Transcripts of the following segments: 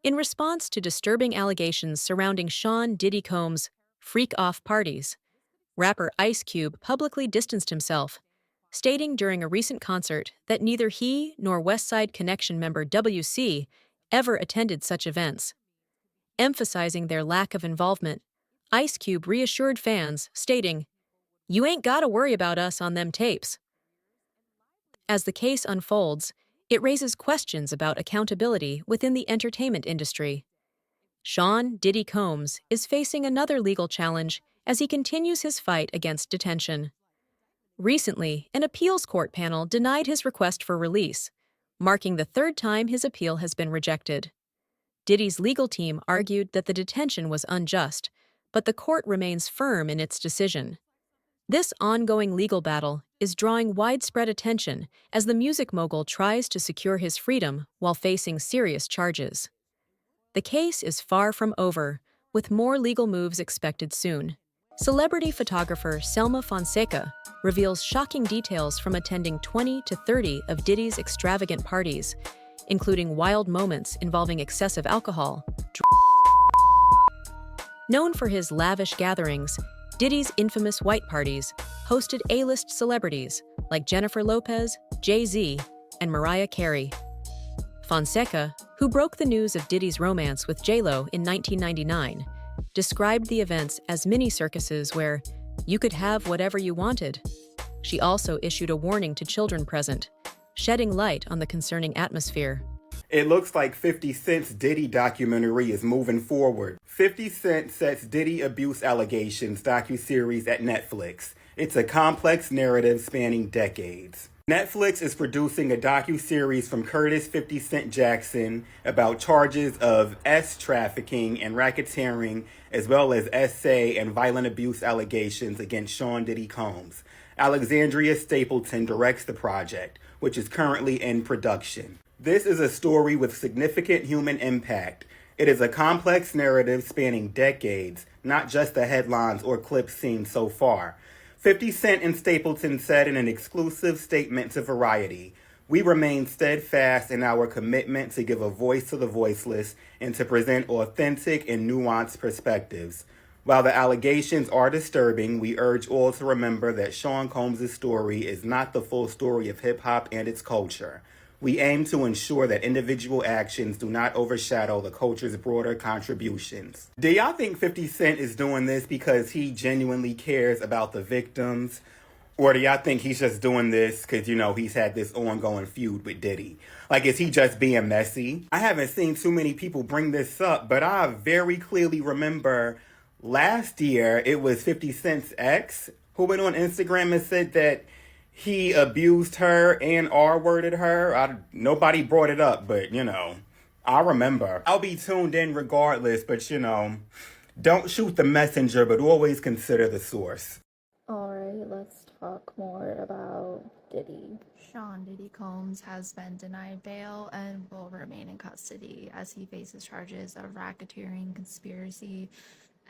In response to disturbing allegations surrounding Sean Diddy Combs' freak-off parties, rapper Ice Cube publicly distanced himself, stating during a recent concert that neither he nor West Side Connection member WC ever attended such events. Emphasizing their lack of involvement, Ice Cube reassured fans, stating, "You ain't gotta worry about us on them tapes." As the case unfolds, it raises questions about accountability within the entertainment industry. Sean Diddy Combs is facing another legal challenge as he continues his fight against detention. Recently, an appeals court panel denied his request for release, marking the third time his appeal has been rejected. Diddy's legal team argued that the detention was unjust, but the court remains firm in its decision. This ongoing legal battle is drawing widespread attention as the music mogul tries to secure his freedom while facing serious charges. The case is far from over, with more legal moves expected soon. Celebrity photographer Selma Fonseca reveals shocking details from attending 20 to 30 of Diddy's extravagant parties, including wild moments involving excessive alcohol. Known for his lavish gatherings, Diddy's infamous white parties hosted A-list celebrities like Jennifer Lopez, Jay-Z, and Mariah Carey. Fonseca, who broke the news of Diddy's romance with J-Lo in 1999, described the events as mini-circuses where you could have whatever you wanted. She also issued a warning to children present, shedding light on the concerning atmosphere. It looks like 50 Cent's Diddy Documentary is moving forward. 50 Cent sets Diddy abuse allegations docuseries at Netflix. It's a complex narrative spanning decades. Netflix is producing a docuseries from Curtis 50 Cent Jackson about charges of trafficking and racketeering, as well as SA and violent abuse allegations against Sean Diddy Combs. Alexandria Stapleton directs the project, which is currently in production. This is a story with significant human impact. It is a complex narrative spanning decades, not just the headlines or clips seen so far. 50 Cent and Stapleton said in an exclusive statement to Variety, "We remain steadfast in our commitment to give a voice to the voiceless and to present authentic and nuanced perspectives. While the allegations are disturbing, we urge all to remember that Sean Combs' story is not the full story of hip-hop and its culture. We aim to ensure that individual actions do not overshadow the culture's broader contributions." Do y'all think 50 Cent is doing this because he genuinely cares about the victims? Or do y'all think he's just doing this because, he's had this ongoing feud with Diddy? Like, is he just being messy? I haven't seen too many people bring this up, but I very clearly remember last year it was 50 Cent's ex who went on Instagram and said that he abused her and R-worded her. Nobody brought it up, but, I remember. I'll be tuned in regardless, but, don't shoot the messenger, but always consider the source. Alright, let's talk more about Diddy. Sean Diddy Combs has been denied bail and will remain in custody as he faces charges of racketeering, conspiracy,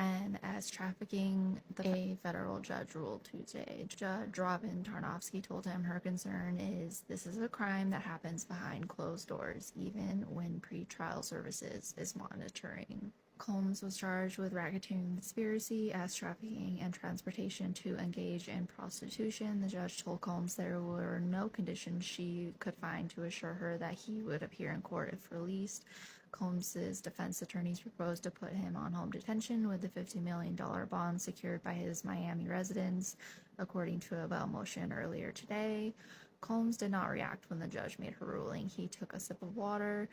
and as trafficking. A federal judge ruled Tuesday. Judge Robin Tarnowski told him her concern is this is a crime that happens behind closed doors, even when pretrial services is monitoring. Combs was charged with racketeering, conspiracy, as trafficking, and transportation to engage in prostitution. The judge told Combs there were no conditions she could find to assure her that he would appear in court if released. Combs's defense attorneys proposed to put him on home detention with the $50 million bond secured by his Miami residence, according to a bail motion earlier today. Combs did not react when the judge made her ruling. He took a sip of water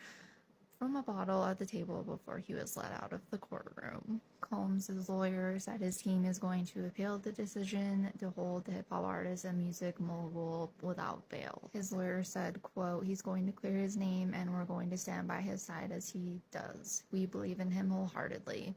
from a bottle at the table before he was let out of the courtroom. Combs' lawyer said his team is going to appeal the decision to hold the hip-hop artist and music mogul without bail. His lawyer said, quote, "He's going to clear his name and we're going to stand by his side as he does. We believe in him wholeheartedly."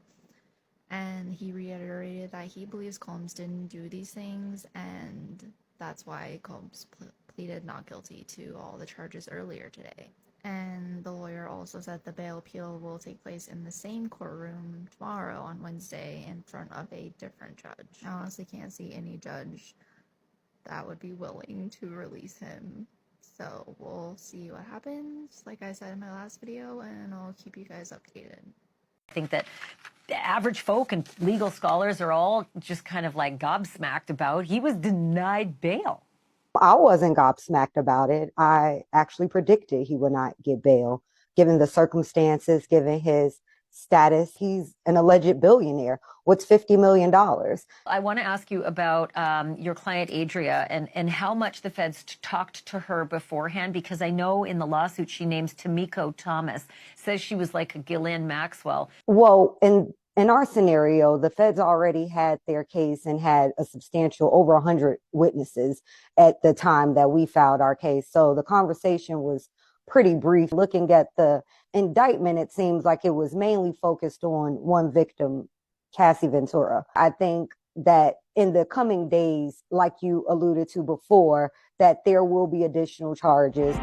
And he reiterated that he believes Combs didn't do these things, and that's why Combs pleaded not guilty to all the charges earlier today. And the lawyer also said the bail appeal will take place in the same courtroom tomorrow on Wednesday in front of a different judge. I honestly can't see any judge that would be willing to release him So we'll see what happens, like I said in my last video, and I'll keep you guys updated. I think that the average folk and legal scholars are all just kind of like gobsmacked about. He was denied bail. I wasn't gobsmacked about it. I actually predicted he would not get bail, given the circumstances, given his status. He's an alleged billionaire. What's $50 million? I want to ask you about your client, Adria, and how much the feds talked to her beforehand, because I know in the lawsuit she names Tamiko Thomas, says she was like a Ghislaine Maxwell. Well, in our scenario, the feds already had their case and had a substantial over 100 witnesses at the time that we filed our case. So the conversation was pretty brief. Looking at the indictment, it seems like it was mainly focused on one victim, Cassie Ventura. I think that in the coming days, like you alluded to before, that there will be additional charges.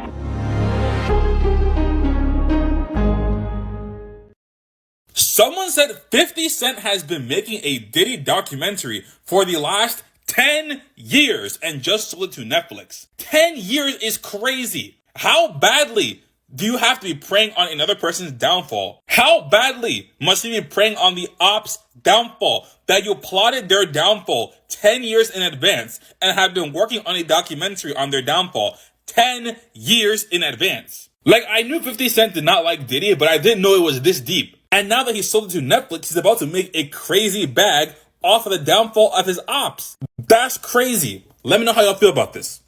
Someone said 50 Cent has been making a Diddy documentary for the last 10 years and just sold it to Netflix. 10 years is crazy. How badly do you have to be preying on another person's downfall? How badly must you be preying on the op's downfall that you plotted their downfall 10 years in advance and have been working on a documentary on their downfall 10 years in advance? Like, I knew 50 Cent did not like Diddy, but I didn't know it was this deep. And now that he sold it to Netflix, he's about to make a crazy bag off of the downfall of his ops. That's crazy. Let me know how y'all feel about this.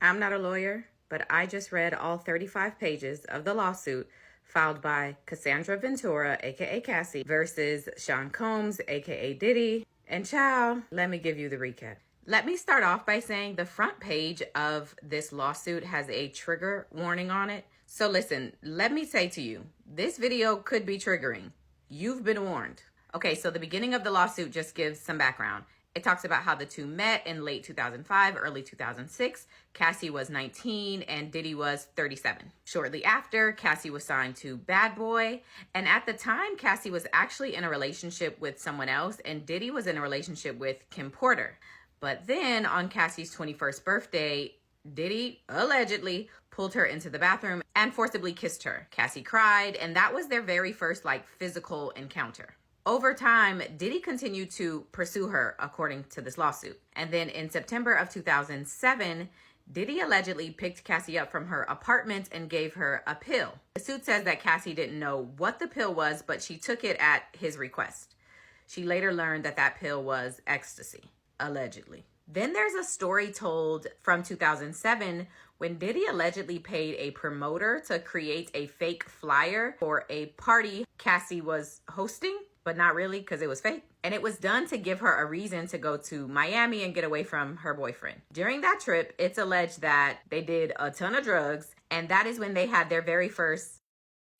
I'm not a lawyer, but I just read all 35 pages of the lawsuit filed by Cassandra Ventura, aka Cassie, versus Sean Combs, aka Diddy. And child, let me give you the recap. Let me start off by saying the front page of this lawsuit has a trigger warning on it. So listen, let me say to you, this video could be triggering. You've been warned. Okay, so the beginning of the lawsuit just gives some background. It talks about how the two met in late 2005, early 2006. Cassie was 19 and Diddy was 37. Shortly after, Cassie was signed to Bad Boy. And at the time, Cassie was actually in a relationship with someone else and Diddy was in a relationship with Kim Porter. But then on Cassie's 21st birthday, Diddy allegedly pulled her into the bathroom and forcibly kissed her. Cassie cried, and that was their very first physical encounter. Over time, Diddy continued to pursue her, according to this lawsuit. And then in September of 2007, Diddy allegedly picked Cassie up from her apartment and gave her a pill. The suit says that Cassie didn't know what the pill was, but she took it at his request. She later learned that that pill was ecstasy, allegedly. Then there's a story told from 2007 when Diddy allegedly paid a promoter to create a fake flyer for a party Cassie was hosting, but not really because it was fake. And it was done to give her a reason to go to Miami and get away from her boyfriend. During that trip, it's alleged that they did a ton of drugs, and that is when they had their very first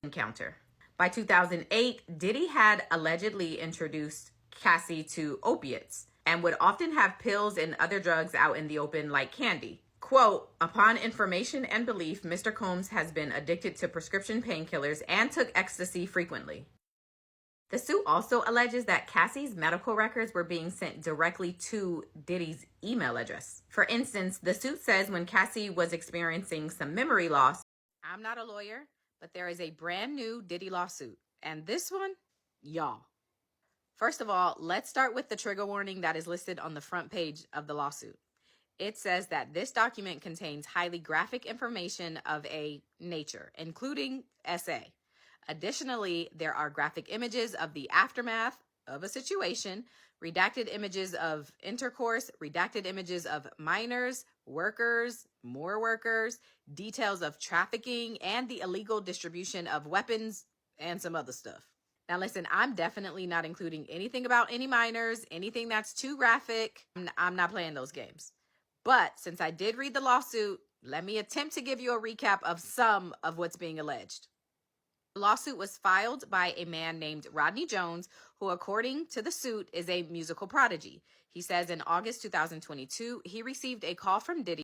encounter. By 2008, Diddy had allegedly introduced Cassie to opiates and would often have pills and other drugs out in the open like candy. Quote, upon information and belief, Mr. Combs has been addicted to prescription painkillers and took ecstasy frequently. The suit also alleges that Cassie's medical records were being sent directly to Diddy's email address. For instance, the suit says when Cassie was experiencing some memory loss, I'm not a lawyer, but there is a brand new Diddy lawsuit. And this one, y'all. First of all, let's start with the trigger warning that is listed on the front page of the lawsuit. It says that this document contains highly graphic information of a nature, including SA. Additionally, there are graphic images of the aftermath of a situation, redacted images of intercourse, redacted images of minors, workers, more workers, details of trafficking, and the illegal distribution of weapons and some other stuff. Now listen, I'm definitely not including anything about any minors, anything that's too graphic. I'm not playing those games. But since I did read the lawsuit, let me attempt to give you a recap of some of what's being alleged. The lawsuit was filed by a man named Rodney Jones, who according to the suit is a musical prodigy. He says in August 2022, he received a call from Diddy